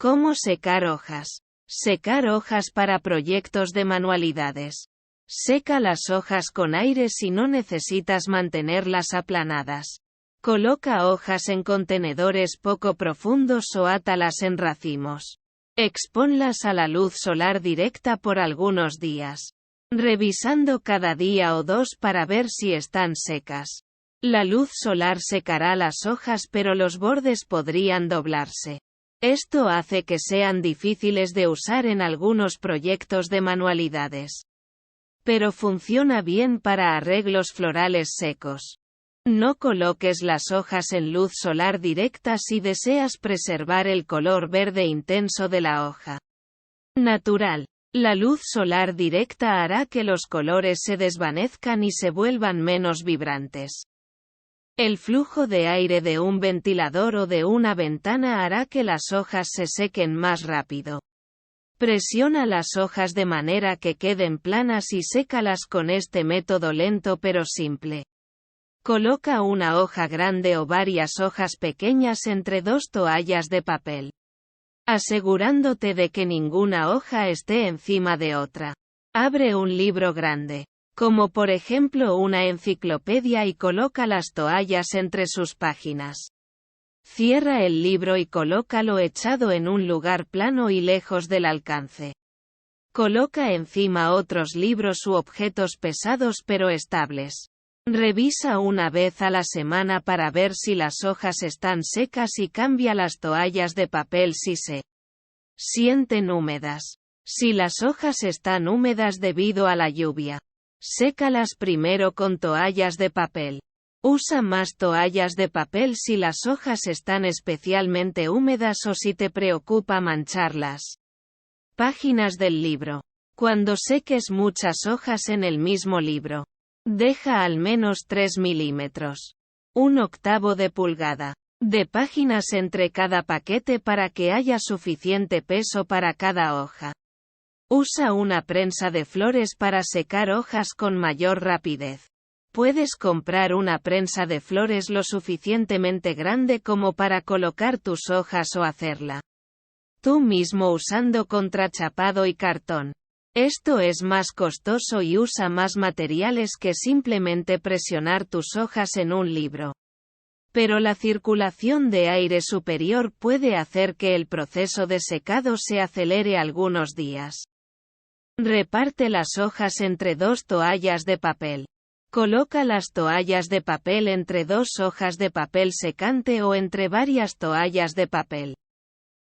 ¿Cómo secar hojas? Secar hojas para proyectos de manualidades. Seca las hojas con aire si no necesitas mantenerlas aplanadas. Coloca hojas en contenedores poco profundos o átalas en racimos. Expónlas a la luz solar directa por algunos días, revisando cada día o dos para ver si están secas. La luz solar secará las hojas, pero los bordes podrían doblarse. Esto hace que sean difíciles de usar en algunos proyectos de manualidades. Pero funciona bien para arreglos florales secos. No coloques las hojas en luz solar directa si deseas preservar el color verde intenso de la hoja natural. La luz solar directa hará que los colores se desvanezcan y se vuelvan menos vibrantes. El flujo de aire de un ventilador o de una ventana hará que las hojas se sequen más rápido. Presiona las hojas de manera que queden planas y sécalas con este método lento pero simple. Coloca una hoja grande o varias hojas pequeñas entre dos toallas de papel, asegurándote de que ninguna hoja esté encima de otra. Abre un libro grande, como por ejemplo una enciclopedia, y coloca las toallas entre sus páginas. Cierra el libro y colócalo echado en un lugar plano y lejos del alcance. Coloca encima otros libros u objetos pesados pero estables. Revisa una vez a la semana para ver si las hojas están secas y cambia las toallas de papel si se sienten húmedas. Si las hojas están húmedas debido a la lluvia, sécalas primero con toallas de papel. Usa más toallas de papel si las hojas están especialmente húmedas o si te preocupa mancharlas. Páginas del libro. Cuando seques muchas hojas en el mismo libro, deja al menos 3 milímetros, 1/8 de pulgada, de páginas entre cada paquete para que haya suficiente peso para cada hoja. Usa una prensa de flores para secar hojas con mayor rapidez. Puedes comprar una prensa de flores lo suficientemente grande como para colocar tus hojas o hacerla tú mismo usando contrachapado y cartón. Esto es más costoso y usa más materiales que simplemente presionar tus hojas en un libro. Pero la circulación de aire superior puede hacer que el proceso de secado se acelere algunos días. Reparte las hojas entre dos toallas de papel. Coloca las toallas de papel entre dos hojas de papel secante o entre varias toallas de papel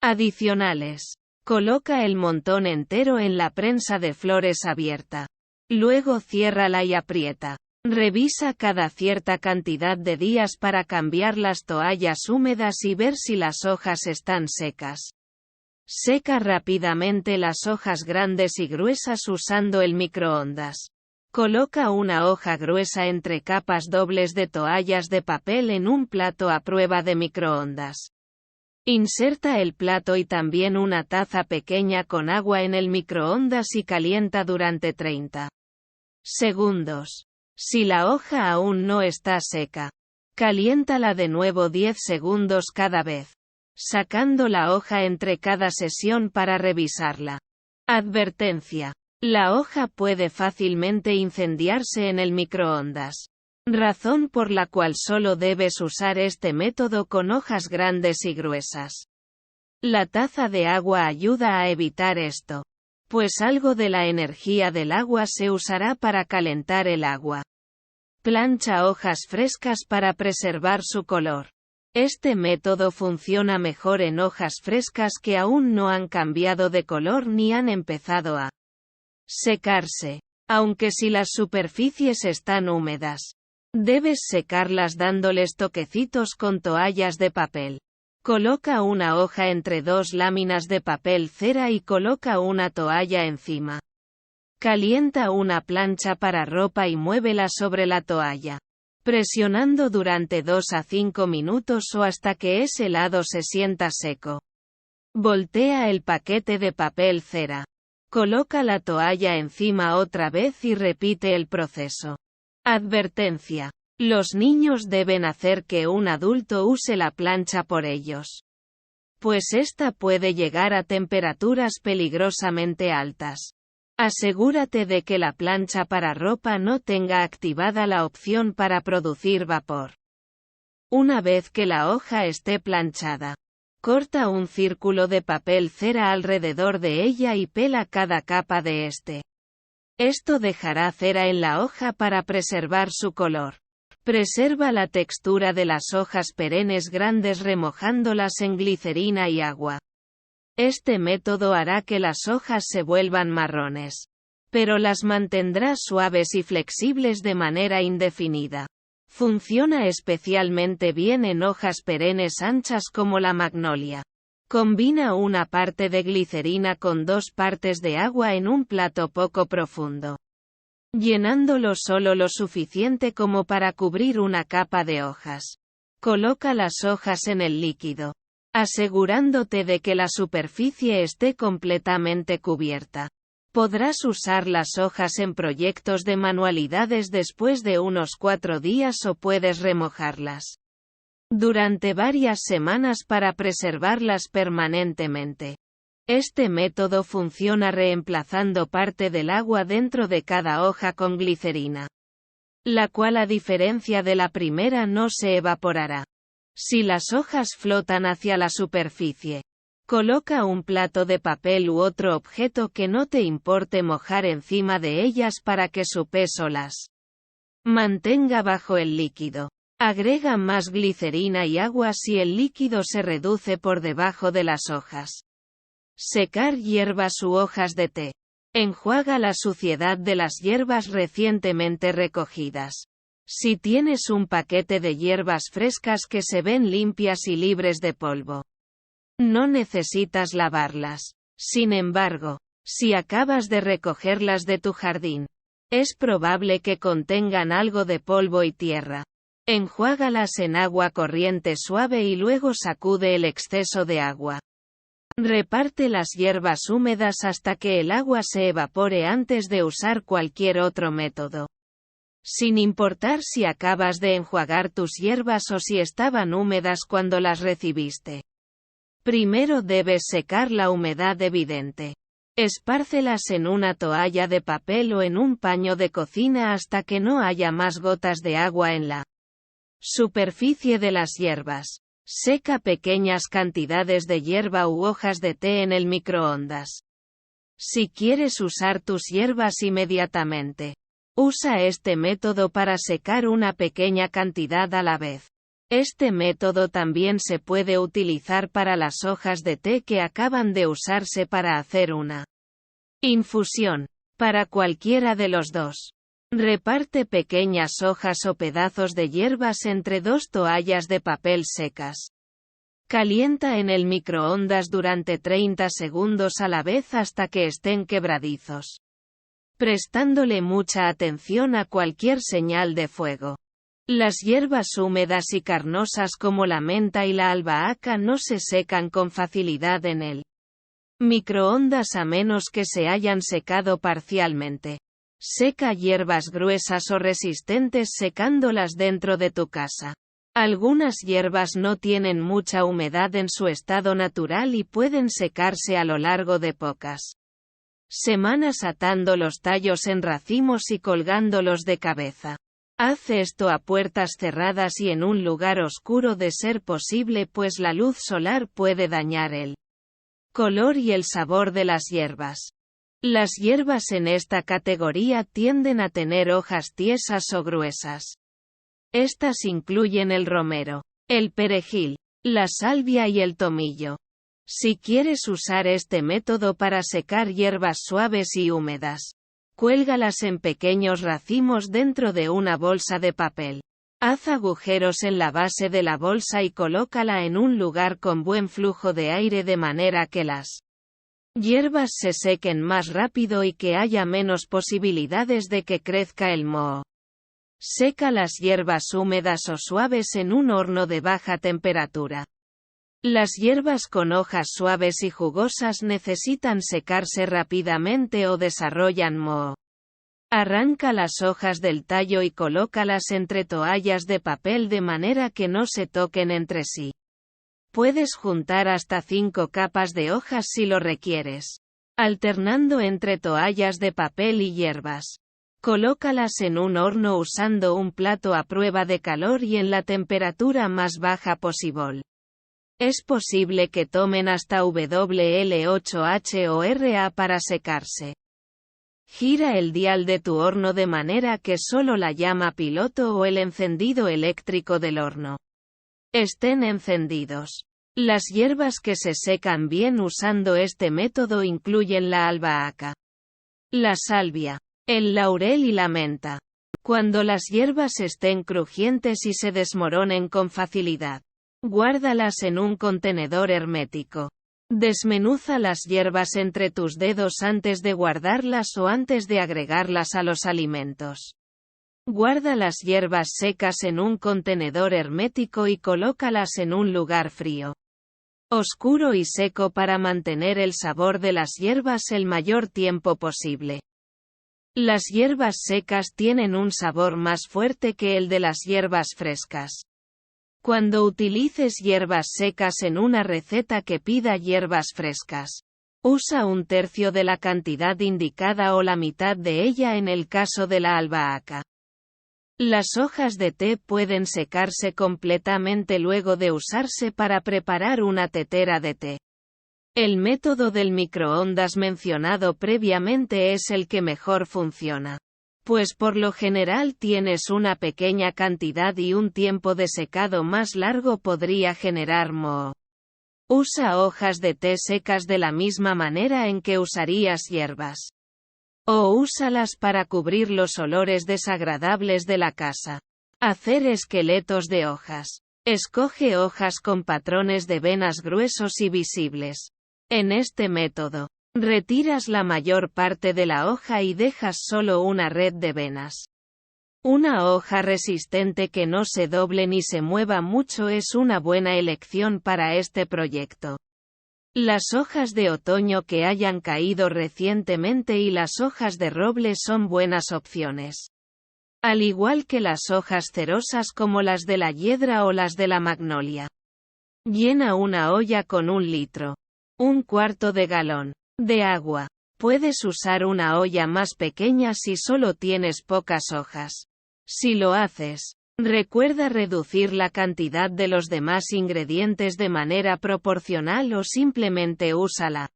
adicionales. Coloca el montón entero en la prensa de flores abierta. Luego ciérrala y aprieta. Revisa cada cierta cantidad de días para cambiar las toallas húmedas y ver si las hojas están secas. Seca rápidamente las hojas grandes y gruesas usando el microondas. Coloca una hoja gruesa entre capas dobles de toallas de papel en un plato a prueba de microondas. Inserta el plato y también una taza pequeña con agua en el microondas y calienta durante 30 segundos. Si la hoja aún no está seca, caliéntala de nuevo 10 segundos cada vez, sacando la hoja entre cada sesión para revisarla. Advertencia: la hoja puede fácilmente incendiarse en el microondas. Razón por la cual solo debes usar este método con hojas grandes y gruesas. La taza de agua ayuda a evitar esto, pues algo de la energía del agua se usará para calentar el agua. Plancha hojas frescas para preservar su color. Este método funciona mejor en hojas frescas que aún no han cambiado de color ni han empezado a secarse, aunque si las superficies están húmedas, debes secarlas dándoles toquecitos con toallas de papel. Coloca una hoja entre dos láminas de papel cera y coloca una toalla encima. Calienta una plancha para ropa y muévela sobre la toalla, presionando durante 2 a 5 minutos o hasta que ese lado se sienta seco. Voltea el paquete de papel cera. Coloca la toalla encima otra vez y repite el proceso. Advertencia: los niños deben hacer que un adulto use la plancha por ellos. pues esta puede llegar a temperaturas peligrosamente altas. Asegúrate de que la plancha para ropa no tenga activada la opción para producir vapor. Una vez que la hoja esté planchada, corta un círculo de papel cera alrededor de ella y pela cada capa de este. Esto dejará cera en la hoja para preservar su color. Preserva la textura de las hojas perennes grandes remojándolas en glicerina y agua. Este método hará que las hojas se vuelvan marrones, pero las mantendrá suaves y flexibles de manera indefinida. Funciona especialmente bien en hojas perennes anchas como la magnolia. Combina una parte de glicerina con 2 partes de agua en un plato poco profundo, llenándolo solo lo suficiente como para cubrir una capa de hojas. Coloca las hojas en el líquido, asegurándote de que la superficie esté completamente cubierta. Podrás usar las hojas en proyectos de manualidades después de unos 4 días o puedes remojarlas durante varias semanas para preservarlas permanentemente. Este método funciona reemplazando parte del agua dentro de cada hoja con glicerina, la cual a diferencia de la primera no se evaporará. Si las hojas flotan hacia la superficie, coloca un plato de papel u otro objeto que no te importe mojar encima de ellas para que su peso las mantenga bajo el líquido. Agrega más glicerina y agua si el líquido se reduce por debajo de las hojas. Secar hierbas u hojas de té. Enjuaga la suciedad de las hierbas recientemente recogidas. Si tienes un paquete de hierbas frescas que se ven limpias y libres de polvo, no necesitas lavarlas. Sin embargo, si acabas de recogerlas de tu jardín, es probable que contengan algo de polvo y tierra. Enjuágalas en agua corriente suave y luego sacude el exceso de agua. Reparte las hierbas húmedas hasta que el agua se evapore antes de usar cualquier otro método. Sin importar si acabas de enjuagar tus hierbas o si estaban húmedas cuando las recibiste. Primero debes secar la humedad evidente. Espárcelas en una toalla de papel o en un paño de cocina hasta que no haya más gotas de agua en la superficie de las hierbas. Seca pequeñas cantidades de hierba u hojas de té en el microondas. Si quieres usar tus hierbas inmediatamente, usa este método para secar una pequeña cantidad a la vez. Este método también se puede utilizar para las hojas de té que acaban de usarse para hacer una infusión. Para cualquiera de los dos. Reparte pequeñas hojas o pedazos de hierbas entre 2 toallas de papel secas. Calienta en el microondas durante 30 segundos a la vez hasta que estén quebradizos, prestándole mucha atención a cualquier señal de fuego. Las hierbas húmedas y carnosas como la menta y la albahaca no se secan con facilidad en el microondas a menos que se hayan secado parcialmente. Seca hierbas gruesas o resistentes secándolas dentro de tu casa. Algunas hierbas no tienen mucha humedad en su estado natural y pueden secarse a lo largo de pocas semanas atando los tallos en racimos y colgándolos de cabeza. Haz esto a puertas cerradas y en un lugar oscuro de ser posible, pues la luz solar puede dañar el color y el sabor de las hierbas. Las hierbas en esta categoría tienden a tener hojas tiesas o gruesas. Estas incluyen el romero, el perejil, la salvia y el tomillo. Si quieres usar este método para secar hierbas suaves y húmedas, cuélgalas en pequeños racimos dentro de una bolsa de papel. Haz agujeros en la base de la bolsa y colócala en un lugar con buen flujo de aire de manera que las hierbas se sequen más rápido y que haya menos posibilidades de que crezca el moho. Seca las hierbas húmedas o suaves en un horno de baja temperatura. Las hierbas con hojas suaves y jugosas necesitan secarse rápidamente o desarrollan moho. Arranca las hojas del tallo y colócalas entre toallas de papel de manera que no se toquen entre sí. Puedes juntar hasta 5 capas de hojas si lo requieres, alternando entre toallas de papel y hierbas. Colócalas en un horno usando un plato a prueba de calor y en la temperatura más baja posible. Es posible que tomen hasta WL8H o RA para secarse. Gira el dial de tu horno de manera que solo la llama piloto o el encendido eléctrico del horno estén encendidos. Las hierbas que se secan bien usando este método incluyen la albahaca, la salvia, el laurel y la menta. Cuando las hierbas estén crujientes y se desmoronen con facilidad, guárdalas en un contenedor hermético. Desmenuza las hierbas entre tus dedos antes de guardarlas o antes de agregarlas a los alimentos. Guarda las hierbas secas en un contenedor hermético y colócalas en un lugar frío, oscuro y seco para mantener el sabor de las hierbas el mayor tiempo posible. Las hierbas secas tienen un sabor más fuerte que el de las hierbas frescas. Cuando utilices hierbas secas en una receta que pida hierbas frescas, usa 1/3 de la cantidad indicada o la mitad de ella en el caso de la albahaca. Las hojas de té pueden secarse completamente luego de usarse para preparar una tetera de té. El método del microondas mencionado previamente es el que mejor funciona, pues por lo general tienes una pequeña cantidad y un tiempo de secado más largo podría generar moho. Usa hojas de té secas de la misma manera en que usarías hierbas. O úsalas para cubrir los olores desagradables de la casa. Hacer esqueletos de hojas. Escoge hojas con patrones de venas gruesos y visibles. En este método, retiras la mayor parte de la hoja y dejas solo una red de venas. Una hoja resistente que no se doble ni se mueva mucho es una buena elección para este proyecto. Las hojas de otoño que hayan caído recientemente y las hojas de roble son buenas opciones. Al igual que las hojas cerosas como las de la hiedra o las de la magnolia. Llena una olla con 1 litro, 1/4 de galón, de agua. Puedes usar una olla más pequeña si solo tienes pocas hojas. Si lo haces, recuerda reducir la cantidad de los demás ingredientes de manera proporcional o simplemente úsala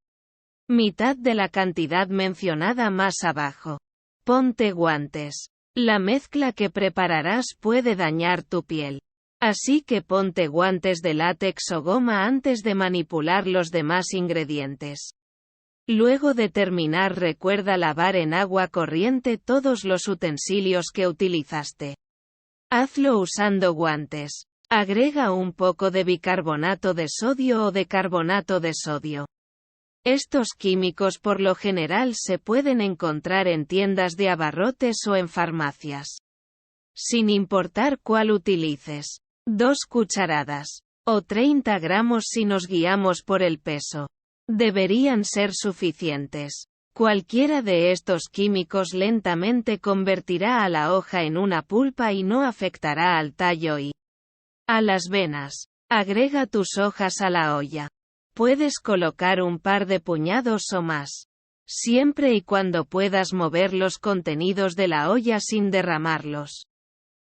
mitad de la cantidad mencionada más abajo. Ponte guantes. La mezcla que prepararás puede dañar tu piel. Así que ponte guantes de látex o goma antes de manipular los demás ingredientes. Luego de terminar, recuerda lavar en agua corriente todos los utensilios que utilizaste. Hazlo usando guantes. Agrega un poco de bicarbonato de sodio o de carbonato de sodio. Estos químicos por lo general se pueden encontrar en tiendas de abarrotes o en farmacias. Sin importar cuál utilices. 2 cucharadas. O 30 gramos si nos guiamos por el peso. Deberían ser suficientes. Cualquiera de estos químicos lentamente convertirá a la hoja en una pulpa y no afectará al tallo y a las venas. Agrega tus hojas a la olla. Puedes colocar un par de puñados o más, siempre y cuando puedas mover los contenidos de la olla sin derramarlos.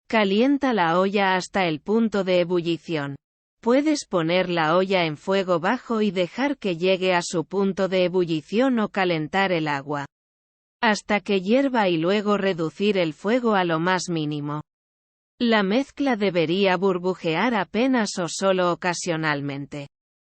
Calienta la olla hasta el punto de ebullición. Puedes poner la olla en fuego bajo y dejar que llegue a su punto de ebullición o calentar el agua hasta que hierva y luego reducir el fuego a lo más mínimo. La mezcla debería burbujear apenas o solo ocasionalmente.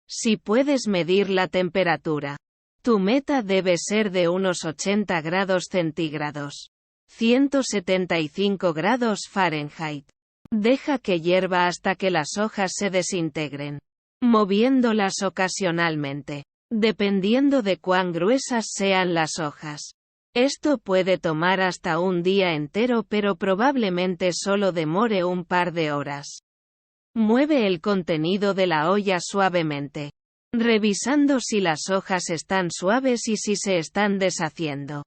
Si puedes medir la temperatura, tu meta debe ser de unos 80 grados centígrados, 175 grados Fahrenheit. Deja que hierva hasta que las hojas se desintegren, moviéndolas ocasionalmente, dependiendo de cuán gruesas sean las hojas. Esto puede tomar hasta un día entero, pero probablemente solo demore un par de horas. Mueve el contenido de la olla suavemente, revisando si las hojas están suaves y si se están deshaciendo.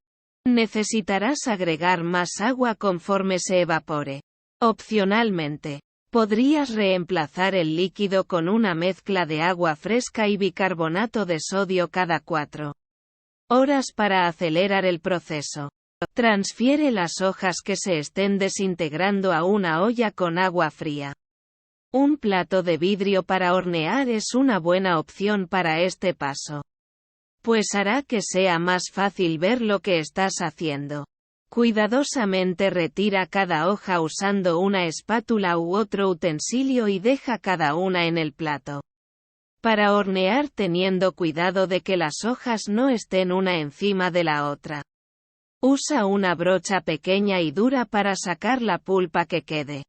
Necesitarás agregar más agua conforme se evapore. Opcionalmente, Podrías reemplazar el líquido con una mezcla de agua fresca y bicarbonato de sodio cada 4 horas para acelerar el proceso. Transfiere las hojas que se estén desintegrando a una olla con agua fría. Un plato de vidrio para hornear es una buena opción para este paso, pues hará que sea más fácil ver lo que estás haciendo. Cuidadosamente retira cada hoja usando una espátula u otro utensilio y deja cada una en el plato. Para hornear teniendo cuidado de que las hojas no estén una encima de la otra. Usa una brocha pequeña y dura para sacar la pulpa que quede.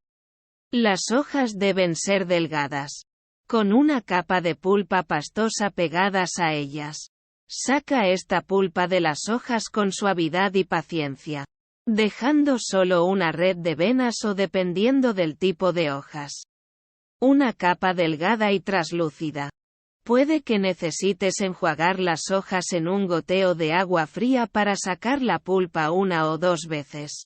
Las hojas deben ser delgadas, con una capa de pulpa pastosa pegadas a ellas. Saca esta pulpa de las hojas con suavidad y paciencia, dejando solo una red de venas o dependiendo del tipo de hojas. Una capa delgada y traslúcida. Puede que necesites enjuagar las hojas en un goteo de agua fría para sacar la pulpa 1 o 2 veces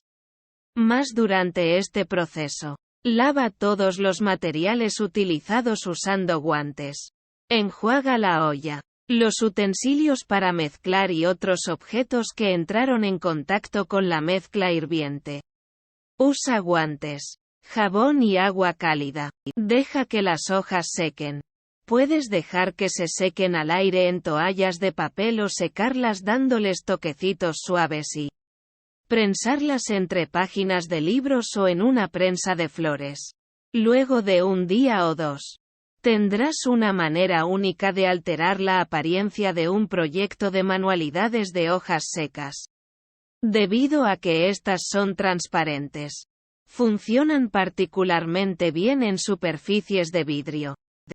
más durante este proceso. Lava todos los materiales utilizados usando guantes. Enjuaga la olla, los utensilios para mezclar y otros objetos que entraron en contacto con la mezcla hirviente. Usa guantes, jabón y agua cálida. Deja que las hojas sequen. Puedes dejar que se sequen al aire en toallas de papel o secarlas dándoles toquecitos suaves y prensarlas entre páginas de libros o en una prensa de flores. Luego de un día o 2. Tendrás una manera única de alterar la apariencia de un proyecto de manualidades de hojas secas. Debido a que estas son transparentes, funcionan particularmente bien en superficies de vidrio.